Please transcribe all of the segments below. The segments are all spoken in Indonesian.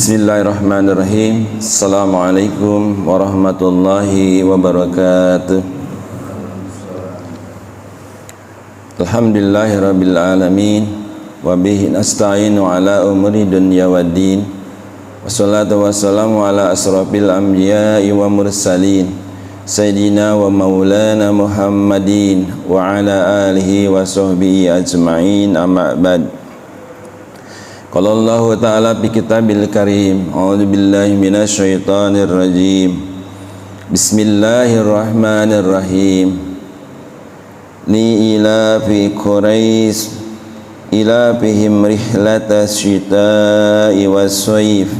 Bismillahirrahmanirrahim. Assalamualaikum warahmatullahi wabarakatuh. Alhamdulillahirabbil alamin wa bihi nasta'inu ala umuri dunya waddin. Wassalatu wassalamu ala asrafil anbiya'i wa mursalin sayyidina wa maulana Muhammadin wa ala alihi wa sahbihi ajma'in, amma ba'd. Qala Allah Ta'ala fi kitabil karim, a'udzu billahi minasy syaithanir rajim. Bismillahirrahmanirrahim. Li ilafi Quraisy ilafihim rihlatas syita'i was-sayf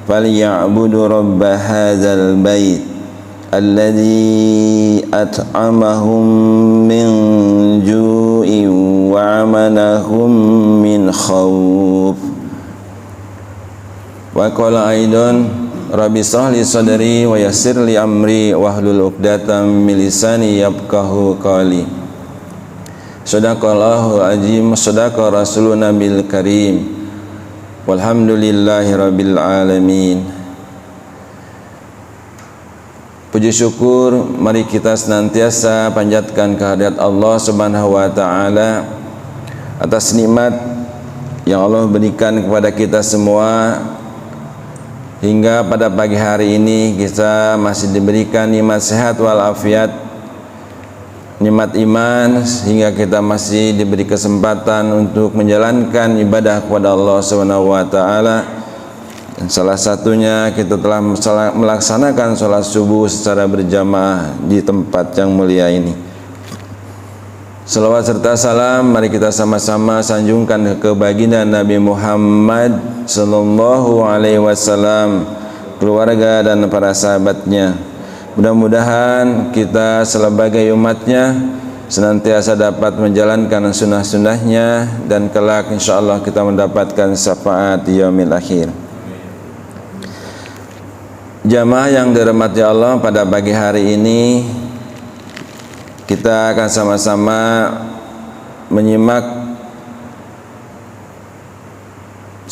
falya'budu rabb hadzal bait alladzi at'amahum min ju'in wa amanahum min khawf. Wa qala aidan rabbi shrah li sadri wa yassir li amri wahlul 'uqdatam min lisani yafqahu qawli. Sadaqallahu azim, sadaqa rasuluna bil karim. Walhamdulillahi rabbil alamin. Puji syukur mari kita senantiasa panjatkan kehadirat Allah Subhanahu wa taala atas nikmat yang Allah berikan kepada kita semua, hingga pada pagi hari ini kita masih diberikan nikmat sehat walafiat, nikmat iman, hingga kita masih diberi kesempatan untuk menjalankan ibadah kepada Allah Subhanahu wa taala. Dan salah satunya kita telah melaksanakan sholat subuh secara berjamaah di tempat yang mulia ini. Salawat serta salam mari kita sama-sama sanjungkan ke baginda Nabi Muhammad sallallahu alaihi wasallam, keluarga dan para sahabatnya. Mudah-mudahan kita sebagai umatnya senantiasa dapat menjalankan sunnah-sunnahnya, dan kelak insyaallah kita mendapatkan syafaat di yaumil akhir. Jamaah yang dirahmati Allah, pada pagi hari ini kita akan sama-sama menyimak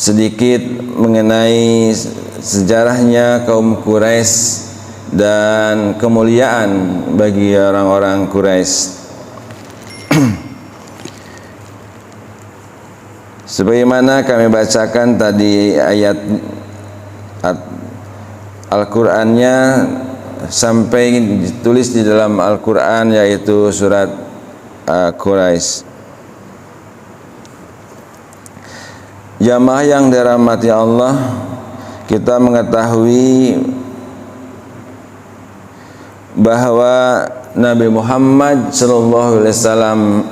sedikit mengenai sejarahnya kaum Quraisy dan kemuliaan bagi orang-orang Quraisy. Sebagaimana kami bacakan tadi ayat Al-Qur'annya sampai ditulis di dalam Al-Qur'an, yaitu surat Quraisy. Jamaah yang dirahmati Allah, kita mengetahui bahwa Nabi Muhammad sallallahu alaihi wasallam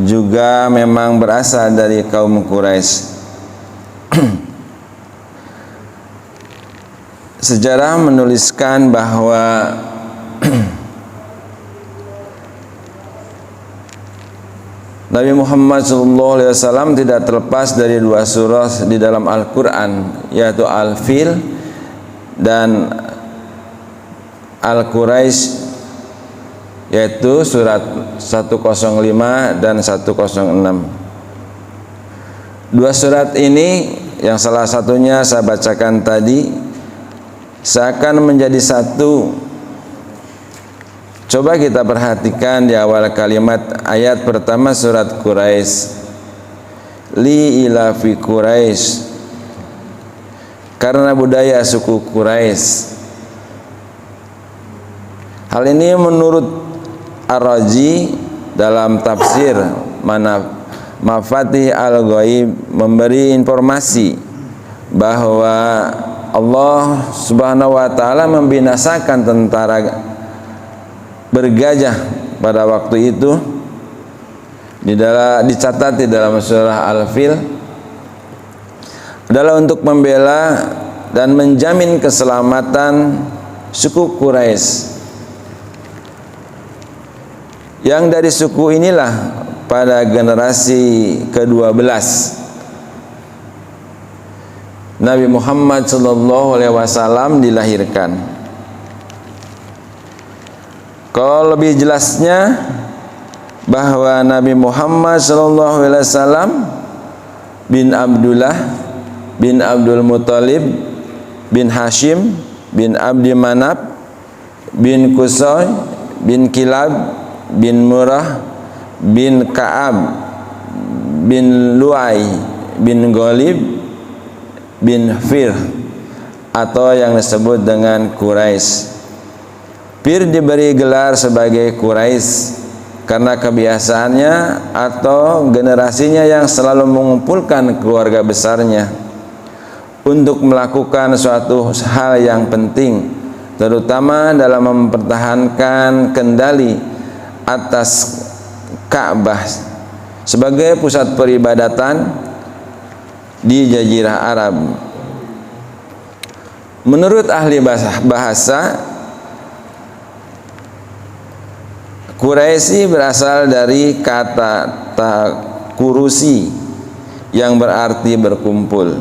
juga memang berasal dari kaum Quraisy. Sejarah menuliskan bahwa Nabi Muhammad SAW tidak terlepas dari dua surah di dalam Al-Quran, yaitu Al-Fil dan Al-Quraisy, yaitu surat 105 dan 106. Dua surat ini yang salah satunya saya bacakan tadi seakan menjadi satu. Coba kita perhatikan di awal kalimat ayat pertama surat Quraisy. Li ilafi Quraisy, karena budaya suku Quraisy. Hal ini menurut Ar-Razi dalam tafsir Mafatih Al-Ghaib memberi informasi bahwa Allah Subhanahu wa taala membinasakan tentara bergajah pada waktu itu. Dicatat di dalam surah Al-Fil adalah untuk membela dan menjamin keselamatan suku Quraisy, yang dari suku inilah pada generasi ke-12 Nabi Muhammad sallallahu alaihi wasallam dilahirkan. Kalau lebih jelasnya bahwa Nabi Muhammad sallallahu alaihi wasallam bin Abdullah bin Abdul Muthalib bin Hashim bin Abdi Manaf bin Qusay bin Kilab bin Murrah bin Ka'ab bin Lu'ay bin Ghalib bin Fir, atau yang disebut dengan Quraisy. Fir diberi gelar sebagai Quraisy karena kebiasaannya atau generasinya yang selalu mengumpulkan keluarga besarnya untuk melakukan suatu hal yang penting, terutama dalam mempertahankan kendali atas Ka'bah sebagai pusat peribadatan di Jazirah Arab. Menurut ahli bahasa, Quraisy berasal dari kata takurusi yang berarti berkumpul.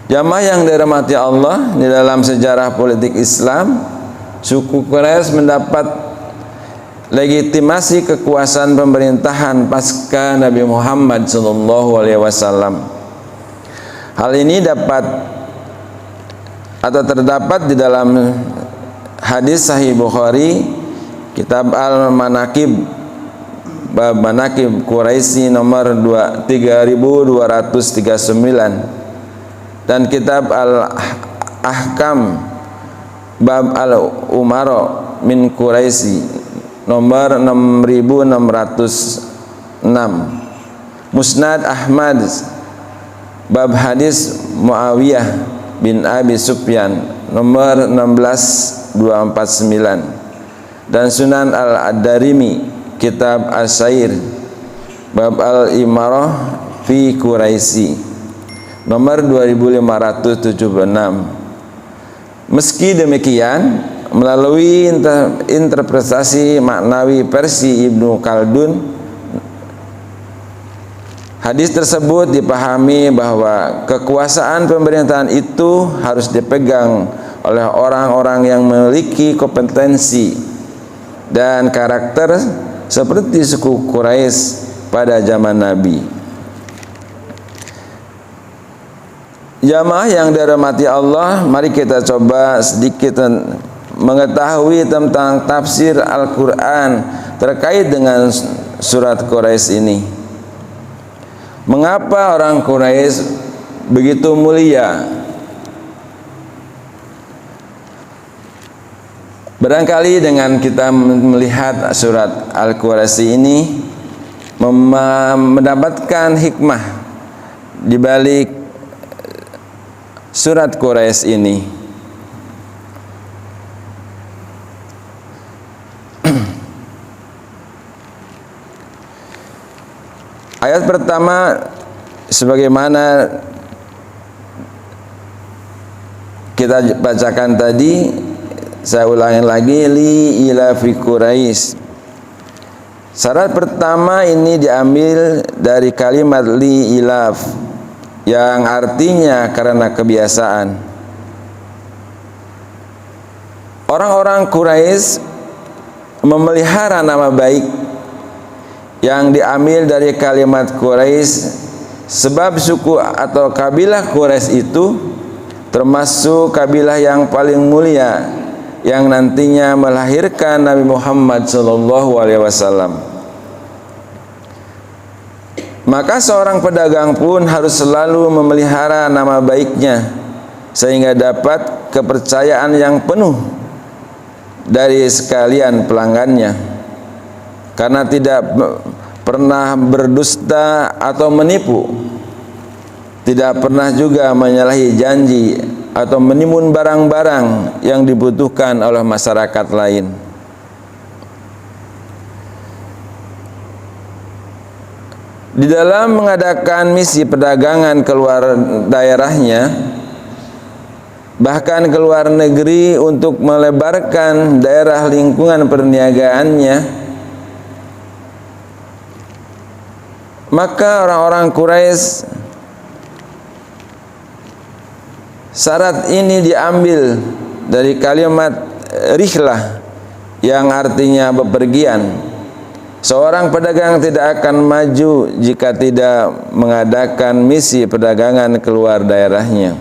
Jamaah yang dirahmati Allah, di dalam sejarah politik Islam, suku Quraisy mendapat legitimasi kekuasaan pemerintahan pasca Nabi Muhammad SAW. Hal ini terdapat di dalam hadis Sahih Bukhari, Kitab Al-Manaqib, bab Manaqib Quraisy nomor 3239, dan Kitab Al-Ahkam bab Al-Umara min Quraisy nomor 6606, Musnad Ahmad bab hadis Muawiyah bin Abi Sufyan nomor 16249, dan Sunan Al-Darimi Kitab As-Sair bab Al-Imarah fi Quraisy nomor 2576. Meski demikian, melalui interpretasi maknawi versi Ibnu Khaldun, hadis tersebut dipahami bahwa kekuasaan pemerintahan itu harus dipegang oleh orang-orang yang memiliki kompetensi dan karakter seperti suku Quraisy pada zaman Nabi. Jamaah yang dirahmati Allah, mari kita coba sedikit mengetahui tentang tafsir Al-Quran terkait dengan surat Quraisy ini. Mengapa orang Quraisy begitu mulia? Barangkali dengan kita melihat surat Al-Quraisy ini mendapatkan hikmah di balik surat Quraisy ini. Ayat pertama sebagaimana kita bacakan tadi, saya ulangi lagi, li ilafi Quraisy. Syarat pertama ini diambil dari kalimat li ilaf yang artinya karena kebiasaan. Orang-orang Quraisy memelihara nama baik yang diambil dari kalimat Quraisy, sebab suku atau kabilah Quraisy itu termasuk kabilah yang paling mulia yang nantinya melahirkan Nabi Muhammad SAW. Maka seorang pedagang pun harus selalu memelihara nama baiknya sehingga dapat kepercayaan yang penuh dari sekalian pelanggannya, karena tidak pernah berdusta atau menipu, tidak pernah juga menyalahi janji atau menimbun barang-barang yang dibutuhkan oleh masyarakat lain. Di dalam mengadakan misi perdagangan keluar daerahnya, bahkan ke luar negeri untuk melebarkan daerah lingkungan perniagaannya, maka orang-orang Quraisy, syarat ini diambil dari kalimat rihlah yang artinya bepergian, Seorang pedagang tidak akan maju jika tidak mengadakan misi perdagangan keluar daerahnya.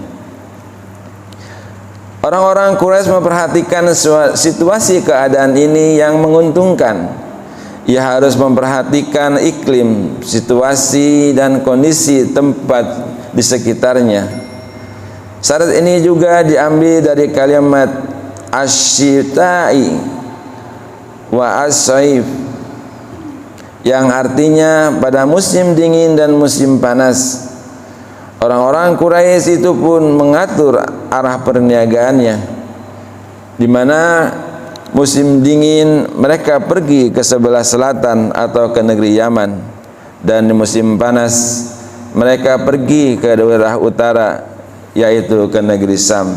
Orang-orang Quraisy memperhatikan situasi keadaan ini yang menguntungkan. Ia harus memperhatikan iklim, situasi, dan kondisi tempat di sekitarnya. Syarat ini juga diambil dari kalimat asyita'i wa as-saif, yang artinya pada musim dingin dan musim panas. Orang-orang Quraisy itu pun mengatur arah perniagaannya, di mana musim dingin mereka pergi ke sebelah selatan atau ke negeri Yaman, dan di musim panas mereka pergi ke daerah utara, yaitu ke negeri Sam.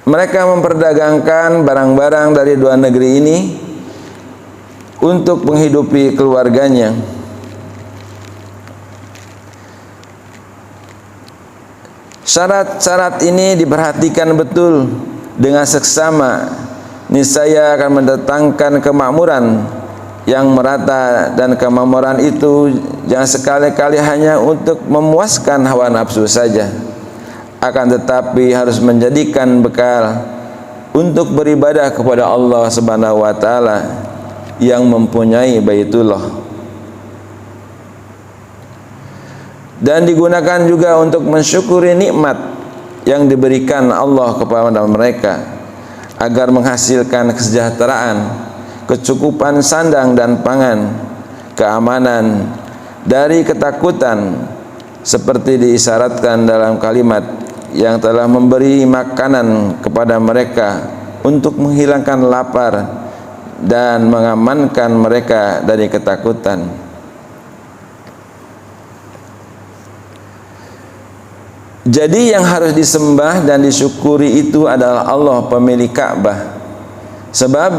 Mereka memperdagangkan barang-barang dari dua negeri ini untuk menghidupi keluarganya. Syarat-syarat ini diperhatikan betul dengan seksama, niscaya akan mendatangkan kemakmuran yang merata, dan kemakmuran itu jangan sekali-kali hanya untuk memuaskan hawa nafsu saja, akan tetapi harus menjadikan bekal untuk beribadah kepada Allah Subhanahu wa taala yang mempunyai Baitullah, dan digunakan juga untuk mensyukuri nikmat yang diberikan Allah kepada mereka, agar menghasilkan kesejahteraan, kecukupan sandang dan pangan, keamanan dari ketakutan, seperti diisyaratkan dalam kalimat yang telah memberi makanan kepada mereka untuk menghilangkan lapar dan mengamankan mereka dari ketakutan. Jadi yang harus disembah dan disyukuri itu adalah Allah pemilik Ka'bah. Sebab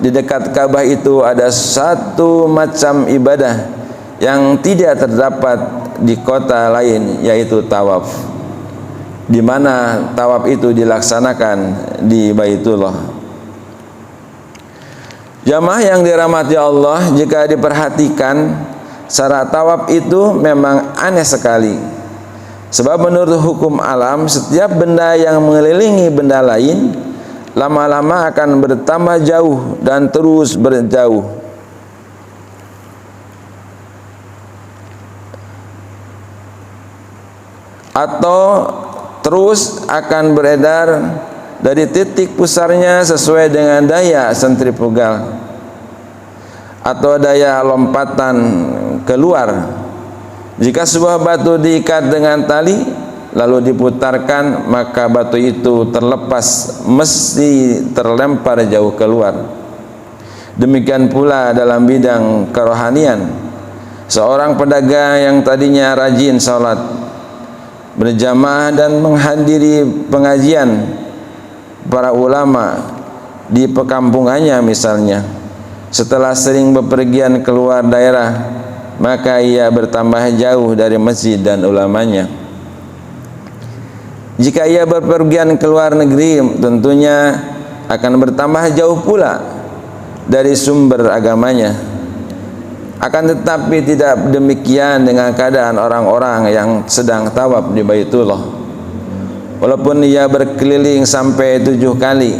di dekat Ka'bah itu ada satu macam ibadah yang tidak terdapat di kota lain, yaitu tawaf, di mana tawaf itu dilaksanakan di Baitullah. Jamaah yang dirahmati Allah, jika diperhatikan, syarat tawaf itu memang aneh sekali. Sebab menurut hukum alam, setiap benda yang mengelilingi benda lain lama-lama akan bertambah jauh dan terus berjauh. Atau terus akan beredar dari titik pusarnya sesuai dengan daya sentrifugal atau daya lompatan keluar. Jika sebuah batu diikat dengan tali lalu diputarkan, maka batu itu terlepas mesti terlempar jauh keluar. Demikian pula dalam bidang kerohanian. Seorang pedagang yang tadinya rajin salat berjamaah dan menghadiri pengajian para ulama di perkampungannya misalnya, setelah sering bepergian keluar daerah, maka ia bertambah jauh dari masjid dan ulamanya. Jika ia berpergian keluar negeri, tentunya akan bertambah jauh pula dari sumber agamanya. Akan tetapi tidak demikian dengan keadaan orang-orang yang sedang tawaf di Baitullah. Walaupun ia berkeliling sampai 7 kali,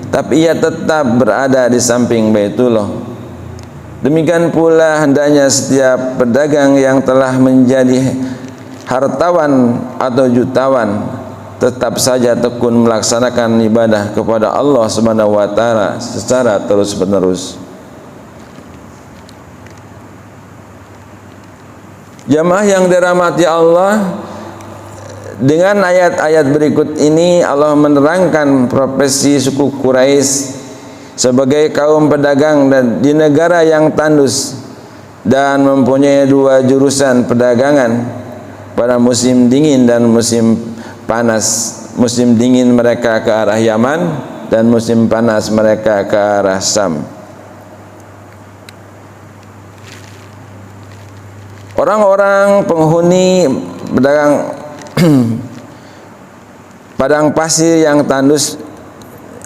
tapi ia tetap berada di samping Baitullah. Demikian pula hendaknya setiap pedagang yang telah menjadi hartawan atau jutawan tetap saja tekun melaksanakan ibadah kepada Allah Subhanahu wa taala secara terus-menerus. Jamaah yang dirahmati Allah, dengan ayat-ayat berikut ini Allah menerangkan profesi suku Quraisy sebagai kaum pedagang dan di negara yang tandus dan mempunyai dua jurusan perdagangan pada musim dingin dan musim panas. Musim dingin mereka ke arah Yaman dan musim panas mereka ke arah Sam. Orang-orang penghuni pedagang padang pasir yang tandus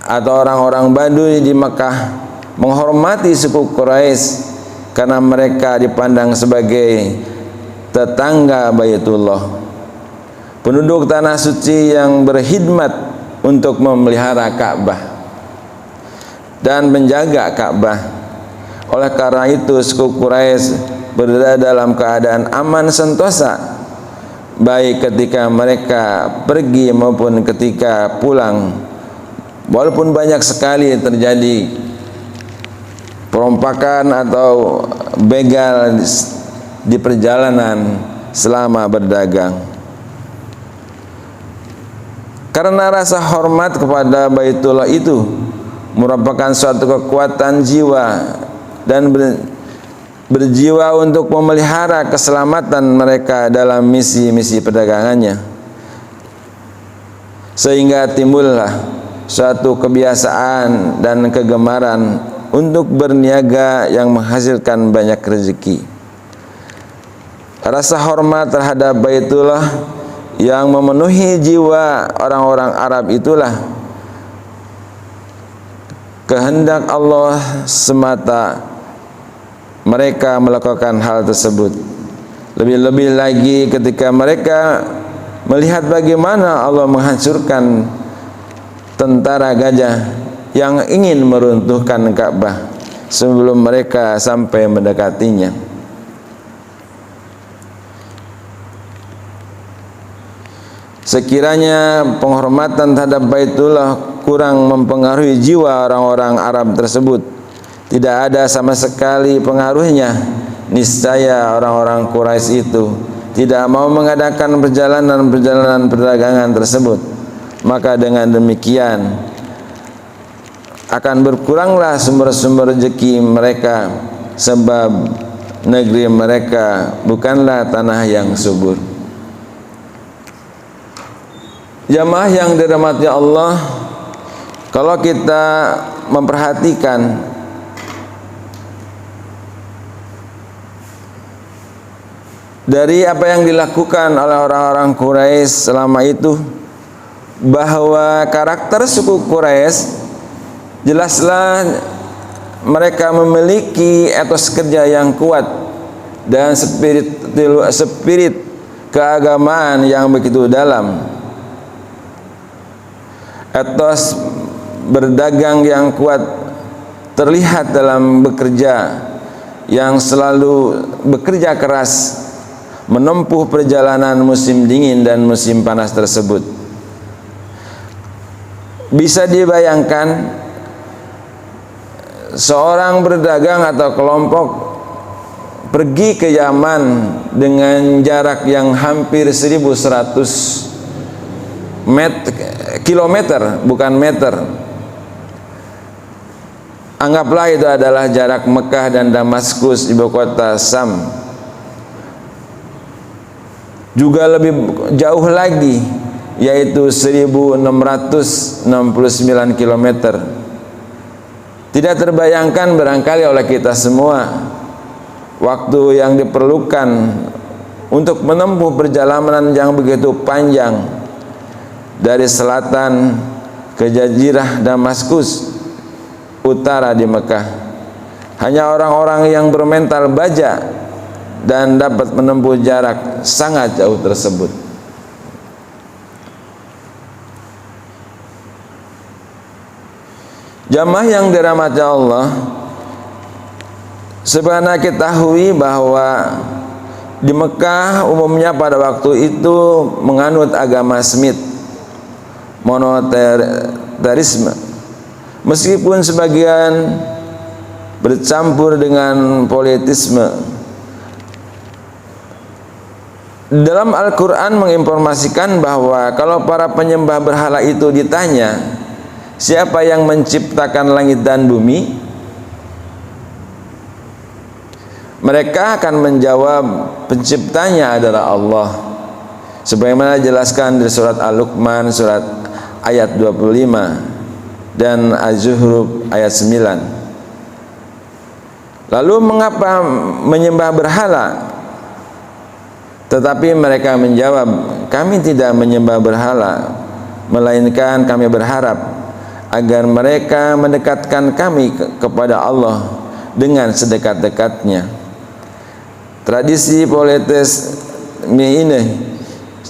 atau orang-orang Baduy di Mekah menghormati suku Quraisy karena mereka dipandang sebagai tetangga Baitullah, penduduk tanah suci yang berkhidmat untuk memelihara Ka'bah dan menjaga Ka'bah. Oleh karena itu suku Quraisy berada dalam keadaan aman sentosa, baik ketika mereka pergi maupun ketika pulang, walaupun banyak sekali terjadi perompakan atau begal di perjalanan selama berdagang. Karena rasa hormat kepada Baitullah itu merupakan suatu kekuatan jiwa dan berjiwa untuk memelihara keselamatan mereka dalam misi-misi perdagangannya, sehingga timbullah suatu kebiasaan dan kegemaran untuk berniaga yang menghasilkan banyak rezeki. Rasa hormat terhadap Baitullah yang memenuhi jiwa orang-orang Arab itulah kehendak Allah semata mereka melakukan hal tersebut. Lebih-lebih lagi ketika mereka melihat bagaimana Allah menghancurkan tentara gajah yang ingin meruntuhkan Ka'bah sebelum mereka sampai mendekatinya. Sekiranya penghormatan terhadap Baitullah kurang mempengaruhi jiwa orang-orang Arab tersebut, tidak ada sama sekali pengaruhnya, niscaya orang-orang Quraisy itu tidak mau mengadakan perjalanan-perjalanan perdagangan tersebut. Maka dengan demikian akan berkuranglah sumber-sumber rezeki mereka, sebab negeri mereka bukanlah tanah yang subur. Jamaah yang dirahmati Allah, kalau kita memperhatikan dari apa yang dilakukan oleh orang-orang Quraisy selama itu, bahwa karakter suku Quraisy jelaslah mereka memiliki etos kerja yang kuat dan spirit keagamaan yang begitu dalam. Etos berdagang yang kuat terlihat dalam bekerja, yang selalu bekerja keras menempuh perjalanan musim dingin dan musim panas tersebut. Bisa dibayangkan seorang berdagang atau kelompok pergi ke Yaman dengan jarak yang hampir 1100 kilometer, bukan meter. Anggaplah itu adalah jarak Mekah dan Damaskus, ibu kota Sam. Juga lebih jauh lagi, yaitu 1669 kilometer. Tidak terbayangkan barangkali oleh kita semua waktu yang diperlukan untuk menempuh perjalanan yang begitu panjang dari selatan ke Jazirah Damaskus, utara di Mekah. Hanya orang-orang yang bermental baja dan dapat menempuh jarak sangat jauh tersebut. Jamaah yang dirahmati Allah, sebenarnya ketahui bahwa di Mekah umumnya pada waktu itu menganut agama Smith, monoteisme, meskipun sebagian bercampur dengan politisme. Dalam Al-Quran menginformasikan bahwa kalau para penyembah berhala itu ditanya, siapa yang menciptakan langit dan bumi? Mereka akan menjawab, penciptanya adalah Allah. Sebagaimana dijelaskan di surat Al-Luqman surat ayat 25 dan Az-Zuhruf ayat 9. Lalu mengapa menyembah berhala? Tetapi mereka menjawab, kami tidak menyembah berhala, melainkan kami berharap agar mereka mendekatkan kami kepada Allah dengan sedekat-dekatnya. Tradisi politis ini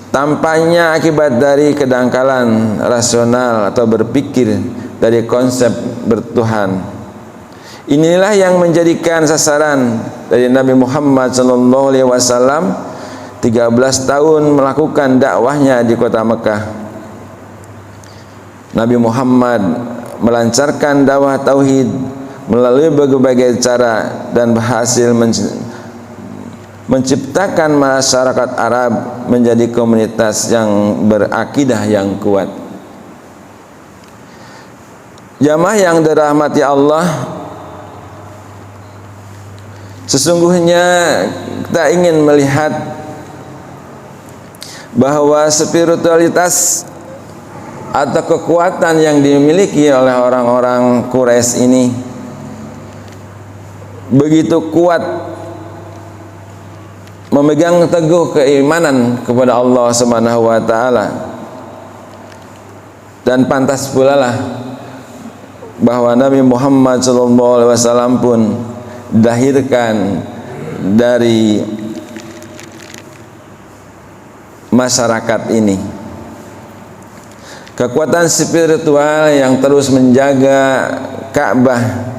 tampaknya akibat dari kedangkalan rasional atau berpikir dari konsep bertuhan. Inilah yang menjadikan sasaran dari Nabi Muhammad SAW 13 tahun melakukan dakwahnya di kota Mekah. Nabi Muhammad melancarkan dakwah tauhid melalui berbagai cara dan berhasil menciptakan masyarakat Arab menjadi komunitas yang berakidah yang kuat. Jamaah yang dirahmati Allah, sesungguhnya kita ingin melihat bahwa spiritualitas atau kekuatan yang dimiliki oleh orang-orang Quraisy ini begitu kuat, memegang teguh keimanan kepada Allah Subhanahu wa taala. Dan pantas pula lah bahwa Nabi Muhammad SAW pun dilahirkan dari masyarakat ini. Kekuatan spiritual yang terus menjaga Ka'bah,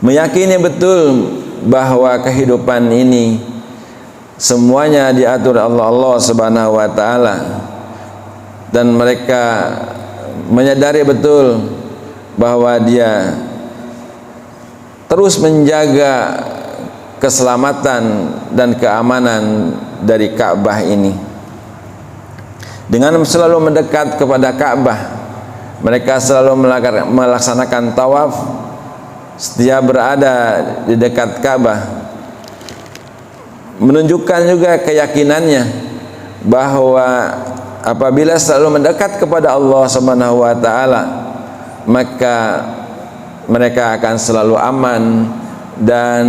meyakini betul bahwa kehidupan ini semuanya diatur Allah Subhanahu wa taala, dan mereka menyadari betul bahwa dia terus menjaga keselamatan dan keamanan dari Ka'bah ini. Dengan selalu mendekat kepada Ka'bah, mereka selalu melaksanakan tawaf setiap berada di dekat Ka'bah, menunjukkan juga keyakinannya bahwa apabila selalu mendekat kepada Allah Subhanahu wa taala, maka mereka akan selalu aman dan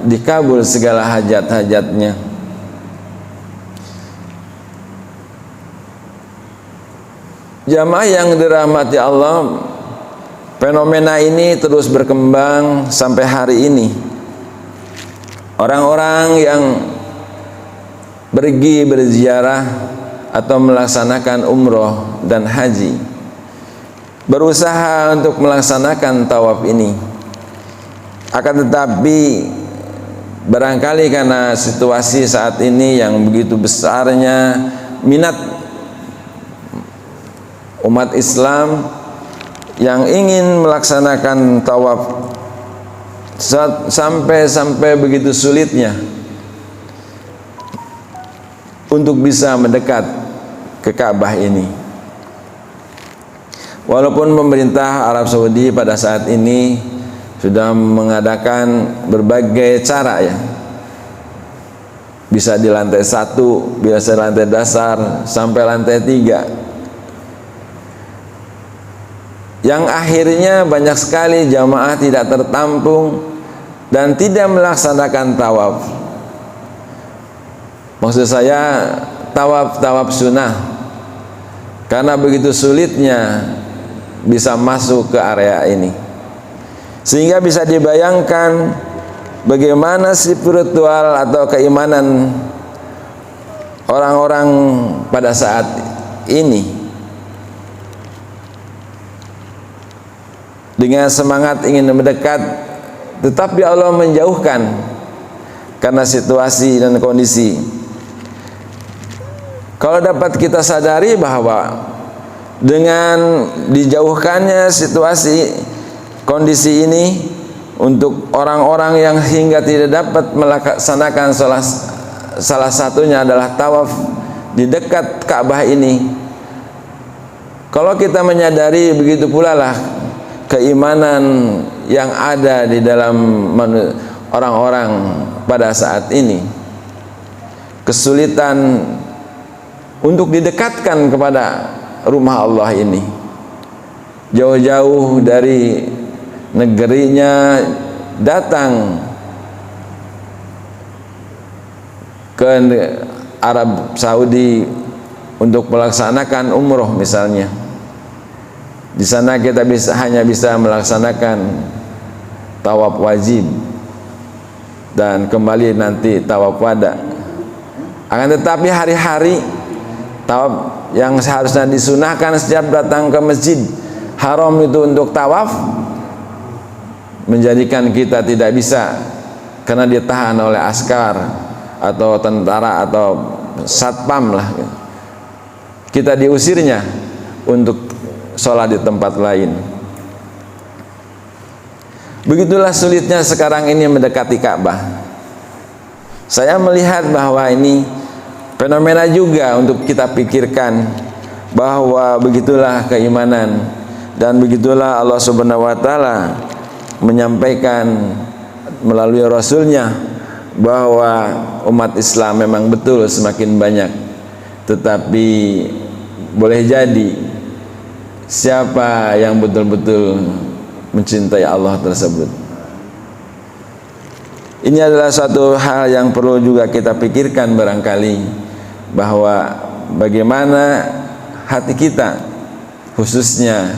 dikabul segala hajat-hajatnya. Jamaah yang dirahmati Allah, fenomena ini terus berkembang sampai hari ini. Orang-orang yang pergi berziarah atau melaksanakan umroh dan haji berusaha untuk melaksanakan tawaf ini. Akan tetapi barangkali karena situasi saat ini yang begitu besarnya minat umat Islam yang ingin melaksanakan tawaf sampai begitu sulitnya untuk bisa mendekat ke Ka'bah ini. Walaupun pemerintah Arab Saudi pada saat ini sudah mengadakan berbagai cara, ya, bisa di lantai 1, bisa lantai dasar sampai lantai 3, yang akhirnya banyak sekali jamaah tidak tertampung dan tidak melaksanakan tawaf. Maksud saya tawaf sunnah, karena begitu sulitnya bisa masuk ke area ini, sehingga bisa dibayangkan bagaimana spiritual atau keimanan orang-orang pada saat ini. Dengan semangat ingin mendekat, tetapi Allah menjauhkan karena situasi dan kondisi. Kalau dapat kita sadari bahwa dengan dijauhkannya situasi kondisi ini untuk orang-orang yang hingga tidak dapat melaksanakan salah satunya adalah tawaf di dekat Ka'bah ini. Kalau kita menyadari begitu pula lah keimanan yang ada di dalam orang-orang pada saat ini, kesulitan untuk didekatkan kepada rumah Allah ini, jauh-jauh dari negerinya datang ke Arab Saudi untuk melaksanakan umroh misalnya. Di sana kita hanya bisa melaksanakan tawaf wajib dan kembali nanti tawaf wada. Akan tetapi hari-hari tawaf yang seharusnya disunahkan setiap datang ke masjid haram itu untuk tawaf, menjadikan kita tidak bisa karena ditahan oleh askar atau tentara atau satpam lah, kita diusirnya untuk sholat di tempat lain. Begitulah sulitnya sekarang ini mendekati Ka'bah. Saya melihat bahwa ini fenomena juga untuk kita pikirkan, bahwa begitulah keimanan dan begitulah Allah Subhanahu wa taala menyampaikan melalui Rasulnya bahwa umat Islam memang betul semakin banyak, tetapi boleh jadi siapa yang betul-betul mencintai Allah tersebut. Ini adalah suatu hal yang perlu juga kita pikirkan barangkali, bahwa bagaimana hati kita khususnya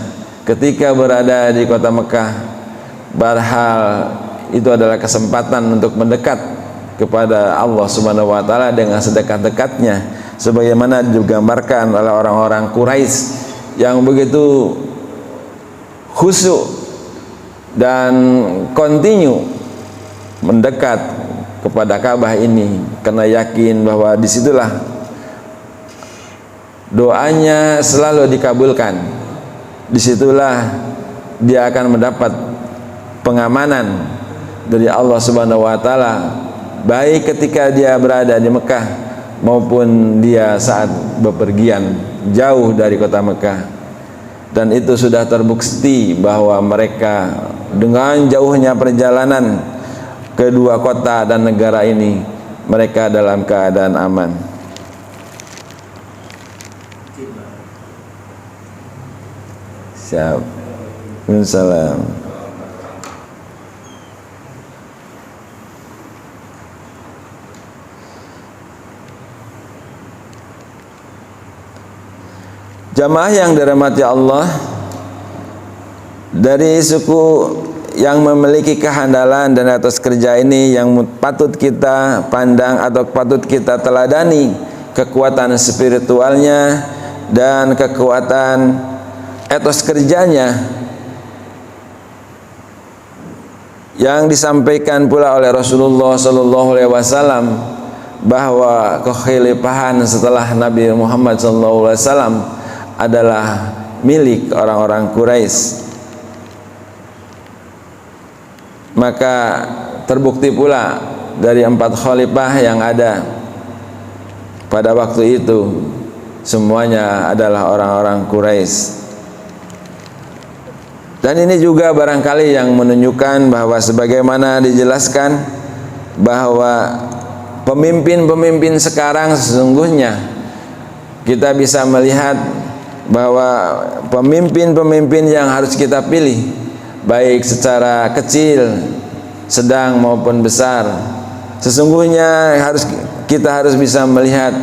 ketika berada di kota Mekah, padahal itu adalah kesempatan untuk mendekat kepada Allah Subhanahu wa taala dengan sedekat-dekatnya, sebagaimana digambarkan oleh orang-orang Quraisy yang begitu khusyuk dan kontinu mendekat kepada Ka'bah ini karena yakin bahwa disitulah doanya selalu dikabulkan, disitulah dia akan mendapat pengamanan dari Allah Subhanahu wa taala, baik ketika dia berada di Mekah maupun dia saat bepergian jauh dari kota Mekah. Dan itu sudah terbukti bahwa mereka dengan jauhnya perjalanan kedua kota dan negara ini, mereka dalam keadaan aman. Siap. Waalaikumsalam. Jamaah yang dirahmati Allah, dari suku yang memiliki kehandalan dan atas kerja ini yang patut kita pandang atau patut kita teladani kekuatan spiritualnya dan kekuatan etos kerjanya yang disampaikan pula oleh Rasulullah sallallahu alaihi wasallam, bahwa kekhalifahan setelah Nabi Muhammad sallallahu alaihi wasallam adalah milik orang-orang Quraisy. Maka terbukti pula dari 4 khalifah yang ada pada waktu itu semuanya adalah orang-orang Quraisy. Dan ini juga barangkali yang menunjukkan bahwa sebagaimana dijelaskan bahwa pemimpin-pemimpin sekarang sesungguhnya kita bisa melihat bahwa pemimpin-pemimpin yang harus kita pilih, baik secara kecil, sedang maupun besar, sesungguhnya kita harus bisa melihat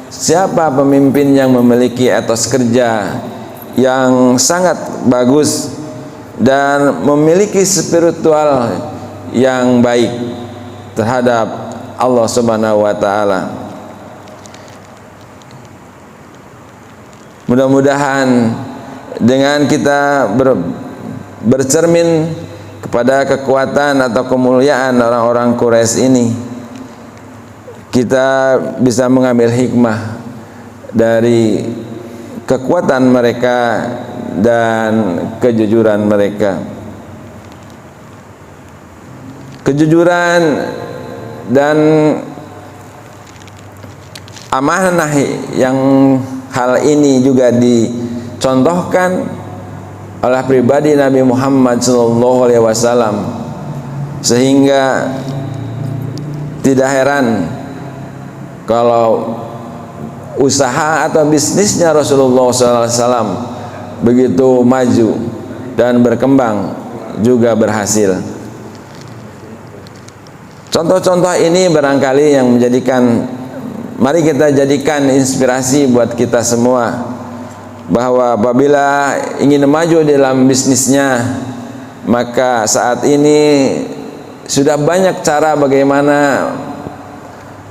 siapa pemimpin yang memiliki etos kerja yang sangat bagus dan memiliki spiritual yang baik terhadap Allah Subhanahu wa taala. Mudah-mudahan dengan kita bercermin kepada kekuatan atau kemuliaan orang-orang Quraisy ini, kita bisa mengambil hikmah dari kekuatan mereka dan kejujuran mereka. Kejujuran dan amanah yang hal ini juga dicontohkan oleh pribadi Nabi Muhammad SAW, sehingga tidak heran kalau usaha atau bisnisnya Rasulullah SAW begitu maju dan berkembang juga berhasil. Contoh-contoh ini barangkali yang menjadikan, mari kita jadikan inspirasi buat kita semua, bahwa apabila ingin maju dalam bisnisnya, maka saat ini sudah banyak cara bagaimana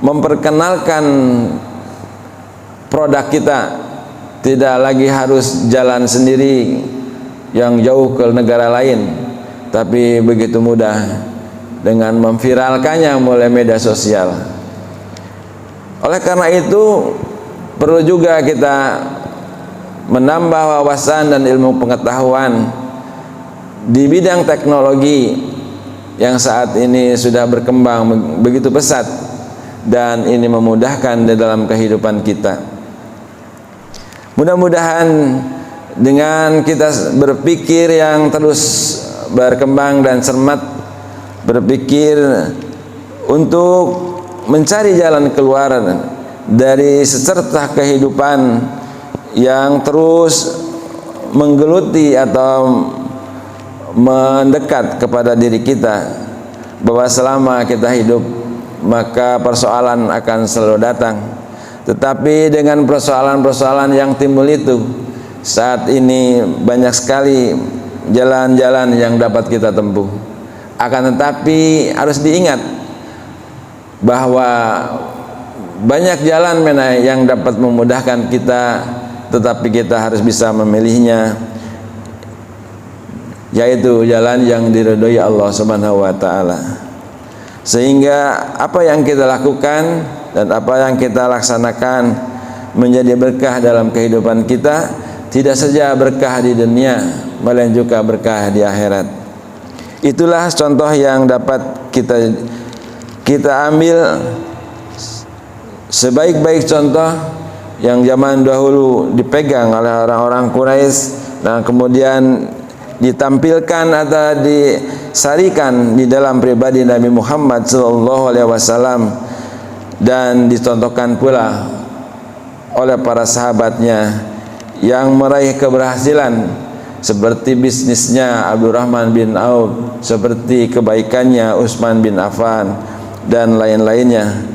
memperkenalkan produk kita. Tidak lagi harus jalan sendiri yang jauh ke negara lain, tapi begitu mudah dengan memviralkannya melalui media sosial. Oleh karena itu perlu juga kita menambah wawasan dan ilmu pengetahuan di bidang teknologi yang saat ini sudah berkembang begitu pesat, dan ini memudahkan di dalam kehidupan kita. Mudah-mudahan dengan kita berpikir yang terus berkembang dan cermat, berpikir untuk mencari jalan keluar dari secercah kehidupan yang terus menggeluti atau mendekat kepada diri kita, bahwa selama kita hidup maka persoalan akan selalu datang. Tetapi dengan persoalan-persoalan yang timbul itu, saat ini banyak sekali jalan-jalan yang dapat kita tempuh. Akan tetapi harus diingat bahwa banyak jalan yang dapat memudahkan kita, tetapi kita harus bisa memilihnya, yaitu jalan yang diridhoi Allah Subhanahu wa taala. Sehingga apa yang kita lakukan dan apa yang kita laksanakan menjadi berkah dalam kehidupan kita, tidak saja berkah di dunia, melainkan juga berkah di akhirat. Itulah contoh yang dapat kita ambil sebaik-baik contoh yang zaman dahulu dipegang oleh orang-orang Quraisy dan kemudian ditampilkan atau disarikan di dalam pribadi Nabi Muhammad SAW, dan dicontohkan pula oleh para sahabatnya yang meraih keberhasilan, seperti bisnisnya Abdurrahman bin Auf, seperti kebaikannya Utsman bin Affan dan lain-lainnya.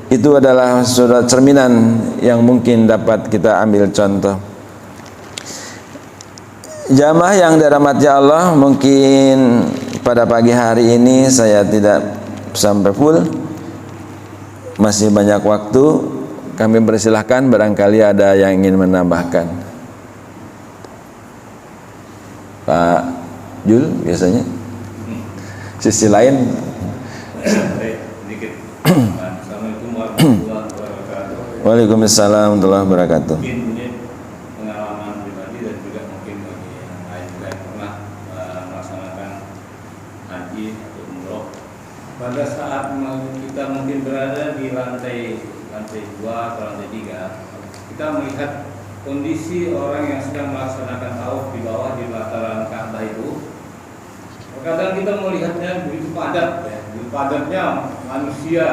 Itu adalah suatu cerminan yang mungkin dapat kita ambil contoh. Jamaah yang dirahmati Allah, mungkin pada pagi hari ini saya tidak sampai full, masih banyak waktu. Kami persilahkan barangkali ada yang ingin menambahkan. Pak Jul biasanya sisi lain. Assalamualaikum warahmatullahi wabarakatuh. Waalaikumsalam warahmatullahi wabarakatuh. Mungkin ini pengalaman pribadi dan juga mungkin bagi yang lain juga yang pernah melaksanakan haji atau umroh. Pada saat kita mungkin berada di lantai 2 atau lantai 3, kita melihat kondisi orang yang sedang melaksanakan tawaf di bawah di lataran Ka'bah itu. Kadang kita melihatnya begitu padat, ya, begitu padatnya manusia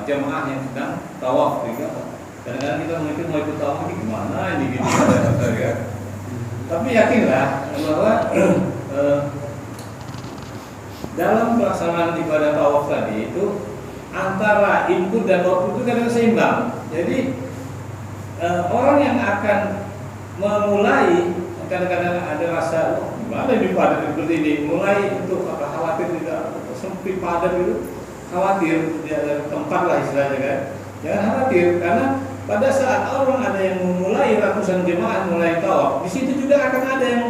jamaah yang sedang tawaf. Kadang-kadang kita mungkin mau ikut tawaf ini gimana ini gitu, ya. Tapi yakinlah bahwa dalam pelaksanaan ibadah tawaf tadi itu antara input dan output itu kadang seimbang. Jadi orang yang akan memulai kadang-kadang ada rasa gimana ini padat seperti ini, mulai untuk apa, khawatir tidak sempit padat itu, khawatir tidak ada tempat lah istilahnya kan. Jangan khawatir, karena pada saat orang ada yang memulai ratusan jemaah mulai tawaf, di situ juga akan ada yang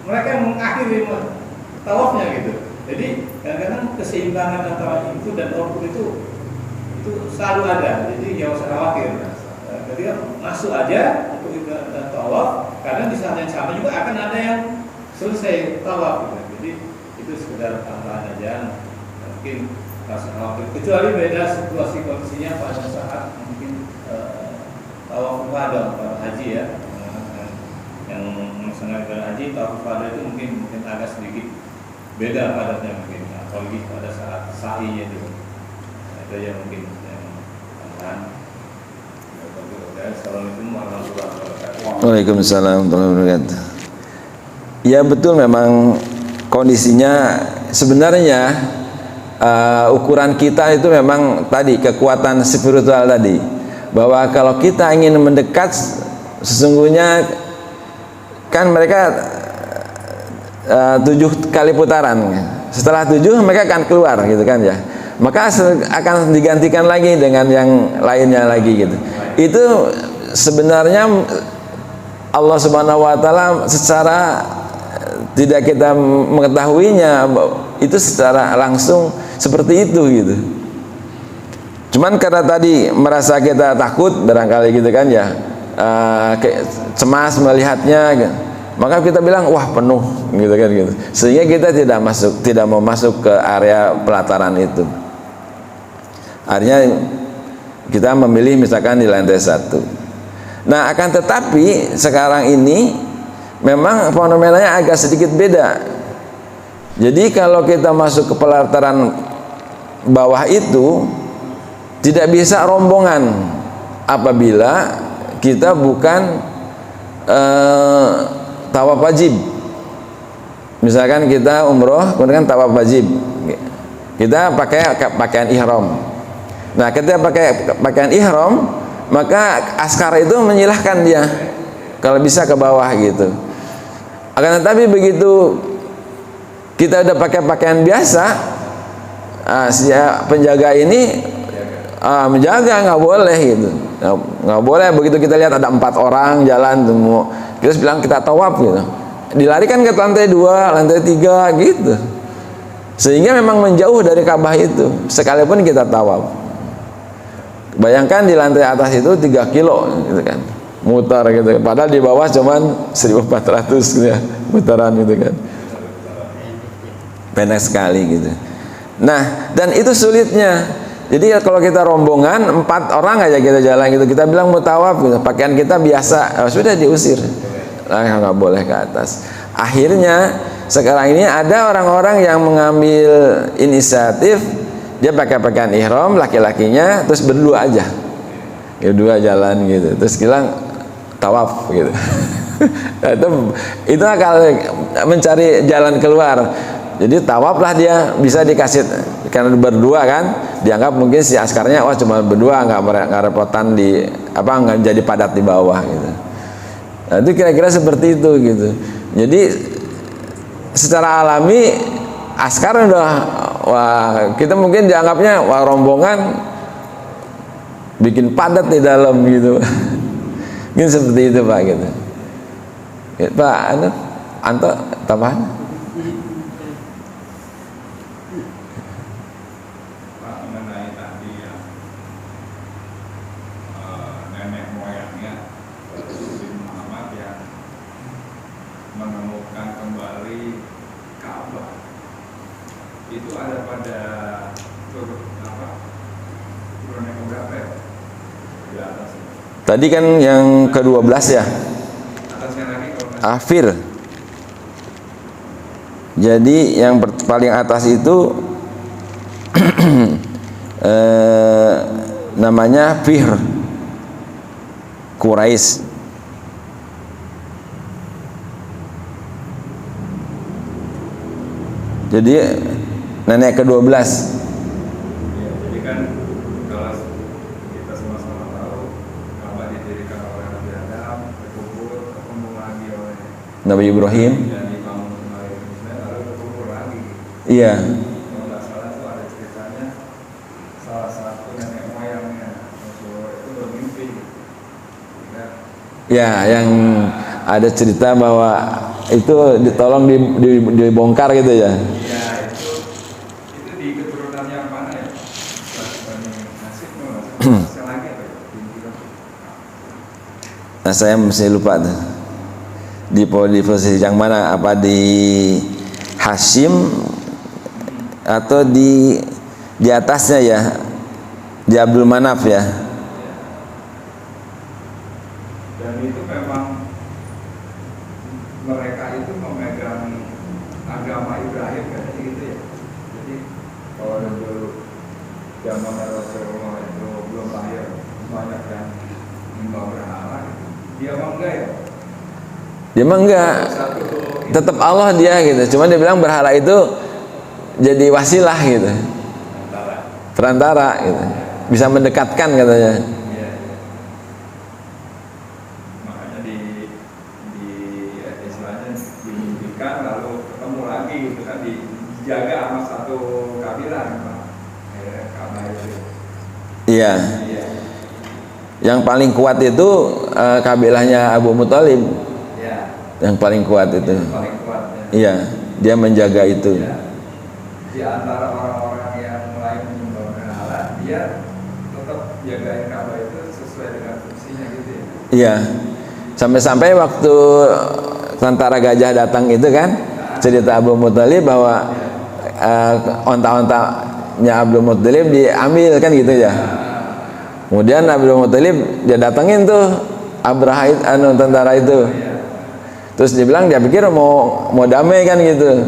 mereka yang mengakhiri tawafnya gitu. Jadi kadang-kadang keseimbangan antara input dan output itu selalu ada. Jadi jangan usah khawatir. Ketika masuk aja untuk ibadah tawaf, karena di saat yang sama juga akan ada yang selesai tawaf. Jadi itu sekedar tambahan aja. Mungkin rasa khawatir. Kecuali beda situasi kondisinya pada saat mungkin tawaf ibadah haji ya, yang melaksanakan ibadah haji tawaf ibadah itu mungkin agak sedikit beda padatnya mungkin, apalagi pada saat sa'i itu. Itu aja mungkin yang tambahan. Assalamualaikum warahmatullahi wabarakatuh. Waalaikumsalam warahmatullahi wabarakatuh. Ya betul, memang kondisinya sebenarnya ukuran kita itu memang tadi kekuatan spiritual tadi, bahwa kalau kita ingin mendekat, sesungguhnya kan mereka 7 kali putaran. Setelah 7 mereka akan keluar gitu kan ya. Maka akan digantikan lagi dengan yang lainnya lagi gitu. Itu sebenarnya Allah Subhanahu wa taala secara tidak kita mengetahuinya, itu secara langsung seperti itu gitu. Cuman karena tadi merasa kita takut barangkali gitu kan ya, cemas melihatnya gitu. Maka kita bilang wah penuh gitu kan gitu. Sehingga kita tidak mau masuk ke area pelataran itu. Artinya kita memilih misalkan di lantai 1. Nah, akan tetapi sekarang ini memang fenomenanya agak sedikit beda. Jadi kalau kita masuk ke pelataran bawah itu tidak bisa rombongan apabila kita bukan tawaf wajib. Misalkan kita umroh kemudian tawaf wajib, kita pakai pakaian ihram. Nah, ketika pakai pakaian ihram, maka askar itu menyilahkan dia kalau bisa ke bawah gitu. Akan tetapi begitu kita udah pakai pakaian biasa, si penjaga ini menjaga, nggak boleh gitu, nggak boleh. Begitu kita lihat ada 4 orang jalan semua, kita bilang kita tawaf gitu, dilarikan ke lantai 2, lantai 3 gitu, sehingga memang menjauh dari Ka'bah itu sekalipun kita tawaf. Bayangkan di lantai atas itu 3 kilo gitu kan, mutar gitu, padahal di bawah cuman 1400 gitu ya, putaran gitu kan, pendek sekali gitu. Nah, dan itu sulitnya. Jadi kalau kita rombongan 4 orang aja kita jalan gitu, kita bilang mau tawaf gitu, pakaian kita biasa, sudah diusir, nggak boleh ke atas. Akhirnya sekarang ini ada orang-orang yang mengambil inisiatif, dia pakai pakaian ihram laki-lakinya, terus berdua aja, berdua jalan gitu, terus bilang tawaf gitu. Itu kalau mencari jalan keluar. Jadi tawaflah dia, bisa dikasih, karena berdua kan, dianggap mungkin si askarnya wah cuma berdua, nggak repotan di nggak jadi padat di bawah gitu. Nah, itu kira-kira seperti itu gitu. Jadi secara alami askar udah wah, kita mungkin dianggapnya wah rombongan bikin padat di dalam gitu. Mungkin seperti itu Pak gitu. Pak Anto tambahan. Itu ada pada turun yang keberapa ya? Di atas. Tadi kan yang ke-12 ya. Atasnya lagi kalau Akhir. Jadi yang paling atas itu namanya Fihr Quraisy. Jadi nenek ke-12. ya, jadi kan kalau kita sama-sama tahu Ka'bah didirikan oleh Nabi Adam, dikubur, ketemu lagi oleh Nabi Ibrahim. dan dibangun kembali lalu dikubur lagi. Iya. Kalau nggak salah tuh ada ceritanya salah satu nenek moyangnya Rasulullah itu bermimpi. Ya, yang ada cerita bahwa itu ditolong dibongkar gitu ya. Ya itu di keturunan yang mana ya? Nasib lagi apa ya? Nah, saya masih lupa tuh. Di posisi yang mana, apa di Hashim atau di atasnya ya, di Abdul Manaf ya. Dan itu memang mereka itu memegang agama Ibrahim kan gitu ya. Jadi kalau dulu zaman Rasulullah itu belum lahir banyak yang menyembah berhala gitu. Dia mah enggak ya? Dia mah enggak. Tetap Allah dia gitu. Cuma dia bilang berhala itu jadi wasilah gitu. Perantara gitu. Bisa mendekatkan katanya. Makanya di dibersihkan lalu ketemu lagi gitu kan, dijaga sama satu kabilah Pak. Ka'bah itu. Iya. Iya. Yang paling kuat itu kabilahnya Abu Muthalib. Iya. Yang paling kuat itu. Yang paling kuat. Ya. Iya, dia menjaga itu. Ya. Di antara orang-orang yang mulai menyembah berhala, dia tetap jagain Ka'bah itu sesuai dengan fungsinya gitu ya. Iya. Sampai-sampai waktu tentara gajah datang itu kan, cerita Abu Muthalib bahwa onta-ontanya Abu Muthalib diambil kan gitu ya. Kemudian Abu Muthalib dia datengin tuh Abraha tentara itu. Terus dia bilang dia pikir mau damai kan gitu.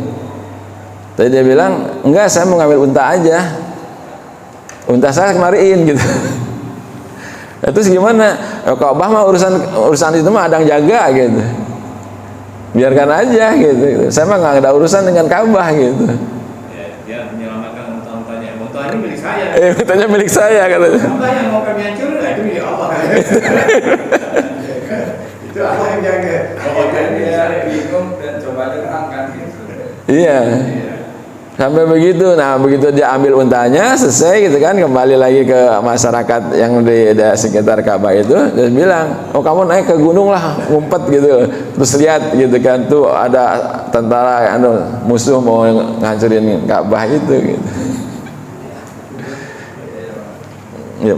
Tapi dia bilang enggak, saya mau ngambil unta aja. Unta saya kemariin gitu. Terus gimana? Ka'bah mah urusan itu mah ada yang jaga gitu. Biarkan aja gitu. Saya mah nggak ada urusan dengan Ka'bah gitu. Ya, dia menyelamatkan unta-untanya. Unta ini milik saya. Untanya milik saya katanya. Unta yang mau kami hancurin, itu milik Allah. Itu Allah yang jaga. Kemudian dia bingung dan coba terangkan gitu. Iya. Sampai begitu. Nah, begitu dia ambil untanya, selesai gitu kan, kembali lagi ke masyarakat yang di sekitar Ka'bah itu, dia bilang, "Oh, kamu naik ke gunung lah, ngumpet gitu." Terus lihat gitu kan, tuh ada tentara musuh mau ngancurin Ka'bah itu gitu. Ya,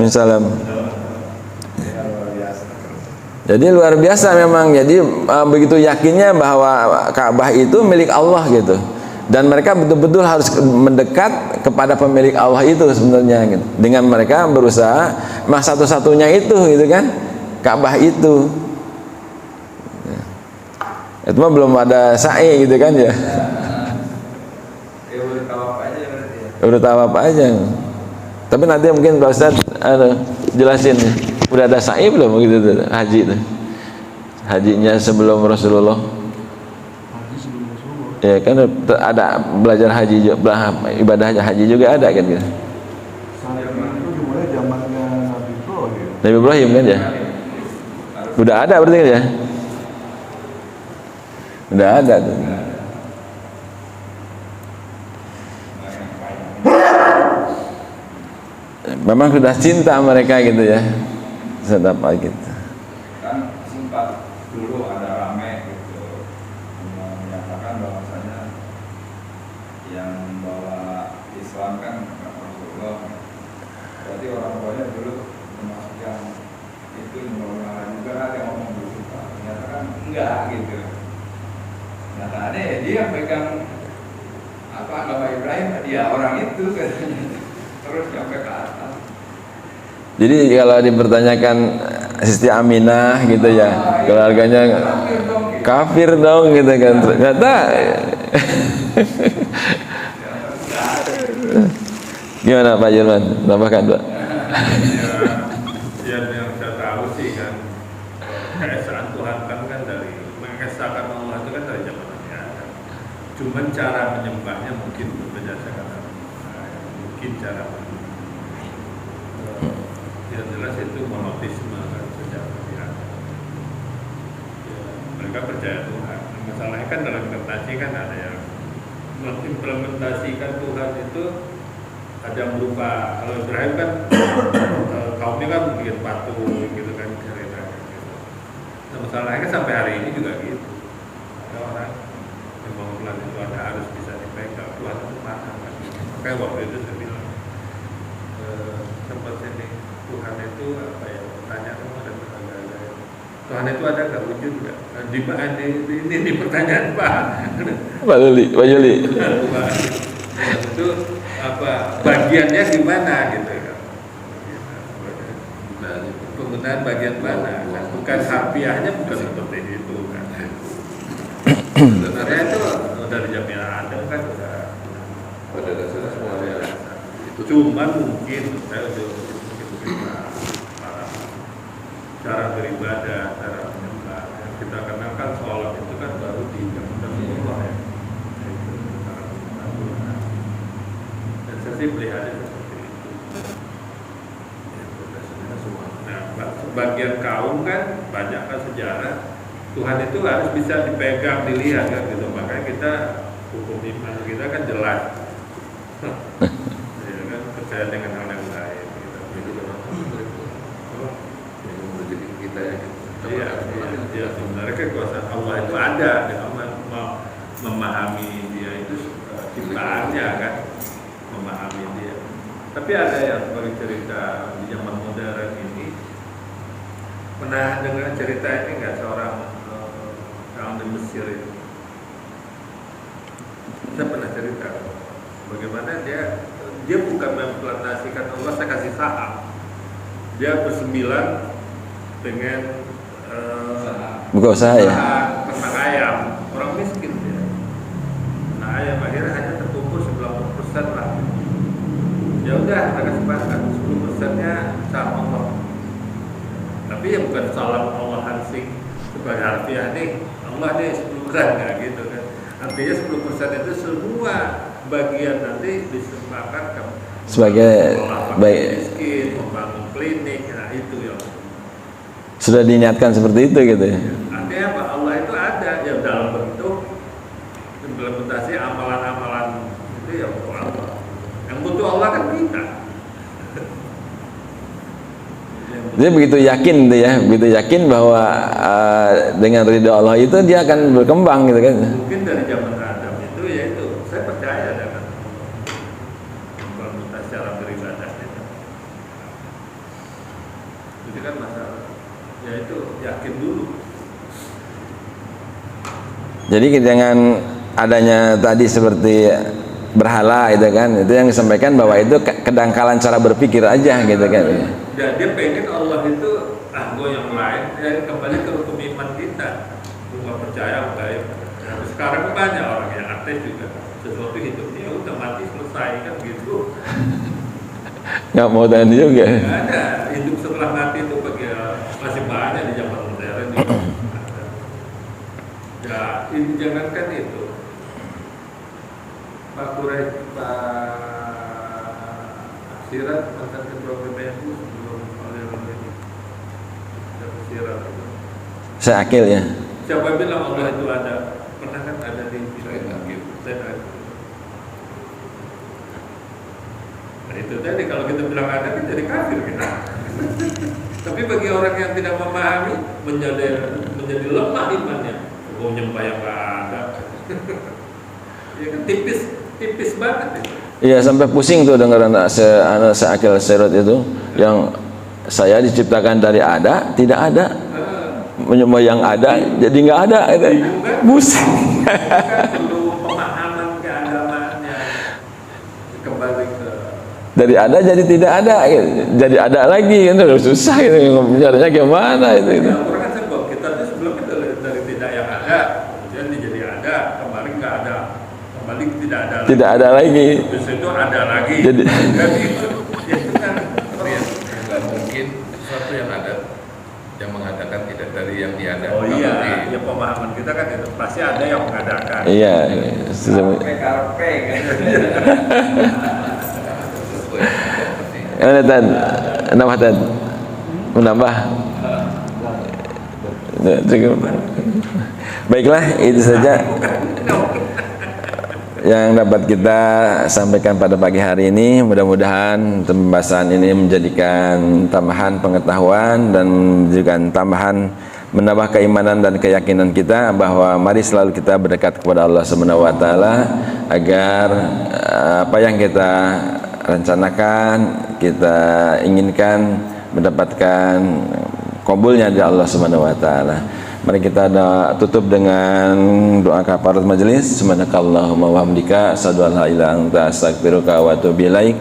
Salam. Jadi luar biasa memang. Jadi begitu yakinnya bahwa Ka'bah itu milik Allah gitu. Dan mereka betul-betul harus mendekat kepada pemilik Allah itu sebenarnya gitu. Dengan mereka berusaha satu-satunya itu gitu kan, Ka'bah itu. Itu mah belum ada sa'i gitu kan ya. Udah tawaf aja berarti ya. Udah tawaf aja. Tapi nanti mungkin Pak Ustaz jelasin, udah ada sa'i belum begitu tuh, haji tuh. Hajinya sebelum Rasulullah. Ya kan ada belajar haji juga, ibadah haji juga ada kan gitu. Zaman itu dimulai zamannya Nabi Ibrahim. Nabi Ibrahim kan ya. Udah ada berarti kan ya. Udah ada tuh. Memang sudah cinta mereka gitu ya. Sedap gitu. Kan sempat dulu ada rame gitu menyatakan bahwasanya yang bawa Islam kan Rasulullah. Berarti orang tuanya dulu termasuk yang itu menolak juga, ada yang ngomong begitu Pak. Ternyata kan enggak gitu. Nyatanya ya dia pegang agama Ibrahim, dia orang itu katanya. Terus sampai ke atas. Jadi kalau dipertanyakan Siti Aminah gitu ya, keluarganya kafir dong gitu kan. Ternyata gimana Pak Jerman? Tambahkan Pak. Ya, yang saya tahu sih kan, keesaan Tuhan kan dari mengesahkan Allah itu kan dari zaman Nabi Adam. Cuman cara menyembahnya mungkin berdasarkan mungkin cara yang jelas itu monoteisme kan sejak Nabi Adam. Ya, mereka percaya Tuhan. Masalahnya kan dalam implementasi kan ada yang mengimplementasikan Tuhan itu ada yang berupa, kalau Ibrahim kan kaumnya kan bikin patung gitu kan, cerita gitu. Nah, masalahnya kan sampai hari ini juga gitu. Ada orang yang mau Tuhan itu harus bisa dipegang, Tuhan itu mana kan gitu. Makanya waktu itu saya bilang sempat ini Tuhan itu apa ya, tanya ada Tuhan itu ada nggak wujud nggak? Di pertanyaan Pak Yuli. Itu apa bagiannya gimana gitu kan? Penggunaan bagian mana? Kan? Bukan harfiahnya bukan seperti itu kan? Sebenarnya itu dari Jamil Adam kan udah pada dasarnya semuanya itu. Cuman mungkin saya udah cara beribadah, cara menyembah yang kita kenalkan sholat itu kan baru di zaman Rasulullah ya. Dan saya sih melihatnya seperti itu. Nah, sebagian kaum kan banyak kan sejarah Tuhan itu harus bisa dipegang, dilihat kan gitu. Makanya kita hukum iman kita kan jelas. Ya kan, percaya dengan hal yang lain gitu. Itu yang rezeki kita ya. Iya, sebenarnya kekuasaan Allah itu ada, dengan memahami dia itu ciptaannya kan, memahami dia. Tapi ada yang sebagai cerita di zaman modern ini, pernah dengar cerita ini nggak, seorang orang di Mesir itu? Saya pernah cerita bagaimana dia bukan memplantasikan Allah, saya kasih saham. Dia bersembilan dengan buka usaha ya. ternak ayam, orang miskin dia. Nah, ayam akhirnya hanya terkumpul 90% lah. Ya udah, mereka sepakat 10%-nya saham Allah. Tapi ya bukan salam Allah hansing sebagai harfiah nih, Allah nih 10% nggak gitu kan. Artinya 10% itu semua bagian nanti disepakatkan Sebagai baik miskin, membangun klinik, nah itu ya. sudah diniatkan seperti itu gitu ya. Artinya apa? Allah itu ada ya dalam bentuk implementasi amalan-amalan itu ya untuk Allah. Yang butuh Allah kan kita. Dia begitu yakin gitu ya, begitu yakin bahwa dengan ridho Allah itu dia akan berkembang gitu kan. Mungkin dari zaman Adam itu ya itu saya percaya dengan implementasi cara beribadah itu. Itu kan masalah. Ya itu yakin dulu. Jadi dengan adanya tadi seperti berhala itu kan, itu yang disampaikan bahwa itu kedangkalan cara berpikir aja gitu kan. Dan dia pengen Allah itu gue yang lain, ya kembali ke hukum iman kita. Nggak percaya baik. Nah, sekarang banyak orang yang ateis juga, sesuatu hidupnya udah mati selesai kan gitu. Nggak mau tanya juga. Nggak ada hidup setelah mati itu masih banyak di zaman modern juga. Ya ini jangankan itu. Pak Sirat mantan ketua PBNU sebelum oleh ini Sirat itu. Saya akil ya. Siapa bilang Allah itu ada? Pernah kan ada di saya. Nah itu tadi kalau kita bilang ada kan jadi kafir kita. Tapi bagi orang yang tidak memahami menjadi lemah imannya. Oh nyembah yang nggak ada. Ya kan tipis banget itu. Iya sampai pusing tuh dengar anak seakil serot itu yang saya diciptakan dari ada tidak ada, menyembah yang ada jadi nggak ada itu. Pusing. Perlu pemahaman keagamaannya kembali ke dari ada jadi tidak ada, jadi ada lagi kan susah gitu caranya gimana itu. Orang kan sebab kita tuh sebelumnya dari tidak yang ada kemudian jadi ada, kemarin nggak ada, kembali tidak ada lagi. Tidak ada lagi. Terus itu ada lagi. Jadi itu kan Nggak mungkin sesuatu yang ada yang mengadakan tidak dari yang tiada. oh iya, ya pemahaman kita kan itu pasti ada yang mengadakan. iya. Karpe kan. Mana Tan? Nambah Tan? Menambah? Cukup. Baiklah, itu saja yang dapat kita sampaikan pada pagi hari ini. Mudah-mudahan pembahasan ini menjadikan tambahan pengetahuan dan juga tambahan menambah keimanan dan keyakinan kita bahwa mari selalu kita berdekat kepada Allah Subhanahu wa taala agar apa yang kita rencanakan, kita inginkan mendapatkan kabulnya dari Allah Subhanahu wa taala. Mari kita tutup dengan doa kafaratul majelis. Subhanakallahumma wa hamdika asyhadu an la ilaha illa anta astaghfiruka wa atubu ilaik.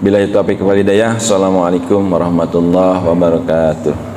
Billahi taufiq wal hidayah. Assalamualaikum warahmatullahi wabarakatuh.